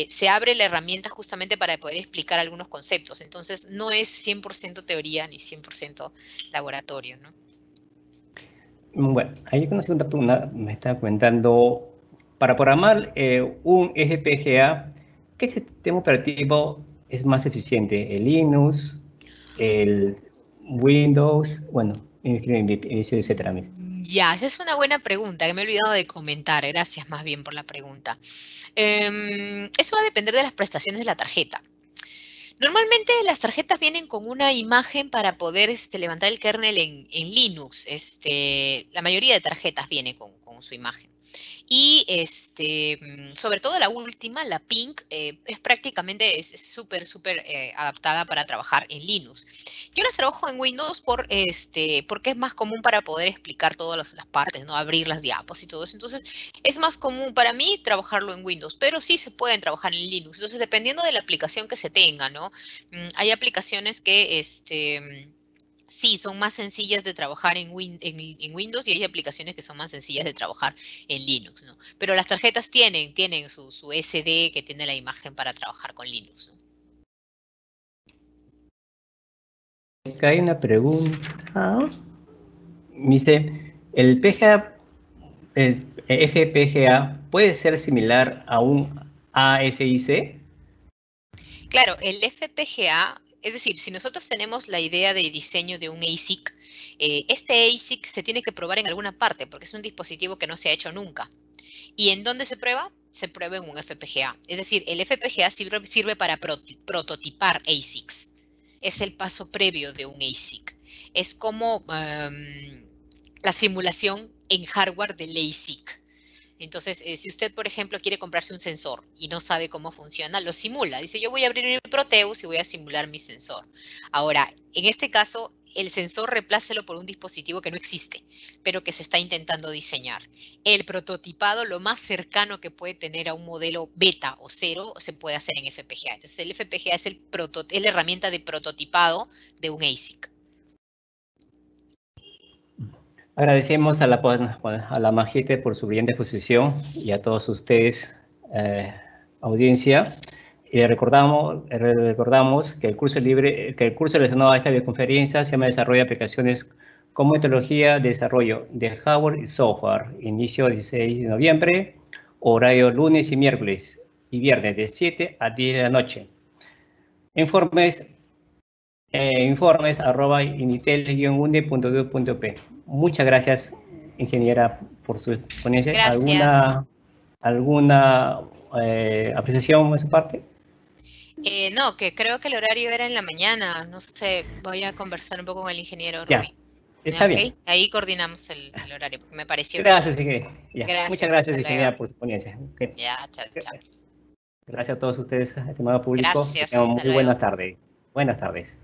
Se abre la herramienta justamente para poder explicar algunos conceptos, entonces no es 100% teoría ni 100% laboratorio, ¿no? Bueno, ahí una segunda pregunta me está comentando, para programar un FPGA, ¿qué sistema operativo es más eficiente? ¿El Linux, el Windows, bueno, etcétera? Ya, esa es una buena pregunta que me he olvidado de comentar. Gracias más bien por la pregunta. Eso va a depender de las prestaciones de la tarjeta. Normalmente las tarjetas vienen con una imagen para poder levantar el kernel en Linux. La mayoría de tarjetas viene con su imagen. Y sobre todo la última, la Pink, es prácticamente súper adaptada para trabajar en Linux. Yo las trabajo en Windows porque es más común para poder explicar todas las partes, ¿no? Abrir las diapos y todo eso. Entonces, es más común para mí trabajarlo en Windows, pero sí se pueden trabajar en Linux. Entonces, dependiendo de la aplicación que se tenga, ¿no? Hay aplicaciones que sí, son más sencillas de trabajar en Windows y hay aplicaciones que son más sencillas de trabajar en Linux, ¿no? Pero las tarjetas tienen su SD que tiene la imagen para trabajar con Linux, ¿no? Acá hay una pregunta. Dice, el FPGA puede ser similar a un ASIC? Claro, el FPGA, es decir, si nosotros tenemos la idea de diseño de un ASIC, este ASIC se tiene que probar en alguna parte porque es un dispositivo que no se ha hecho nunca. ¿Y en dónde se prueba? Se prueba en un FPGA. Es decir, el FPGA sirve para prototipar ASICs. Es el paso previo de un ASIC. Es como la simulación en hardware del ASIC. Entonces, si usted, por ejemplo, quiere comprarse un sensor y no sabe cómo funciona, lo simula. Dice, yo voy a abrir mi Proteus y voy a simular mi sensor. Ahora, en este caso, el sensor replácelo por un dispositivo que no existe, pero que se está intentando diseñar. El prototipado, lo más cercano que puede tener a un modelo beta o cero, se puede hacer en FPGA. Entonces, el FPGA es la herramienta de prototipado de un ASIC. Agradecemos a la Magite por su brillante exposición y a todos ustedes, audiencia. Y recordamos que el curso relacionado a esta videoconferencia se llama Desarrollo de aplicaciones con metodología de desarrollo de hardware y software. Inicio 16 de noviembre, horario lunes y miércoles y viernes de 7 a 10 de la noche. Informes informes@initel-unde.edu.p. Muchas gracias, ingeniera, por su ponencia. Gracias. ¿Alguna apreciación de su parte? No, que creo que el horario era en la mañana. No sé, voy a conversar un poco con el ingeniero Ya, Rudy. está Ok, bien. ahí coordinamos el horario, porque me pareció que sí. Gracias, ingeniera. Ya, muchas Gracias, gracias, hasta luego. ingeniera, por su ponencia. Ya, chao, chao. Gracias a todos ustedes, estimado público. Que Gracias, tengan hasta muy luego. buenas tardes. Buenas tardes.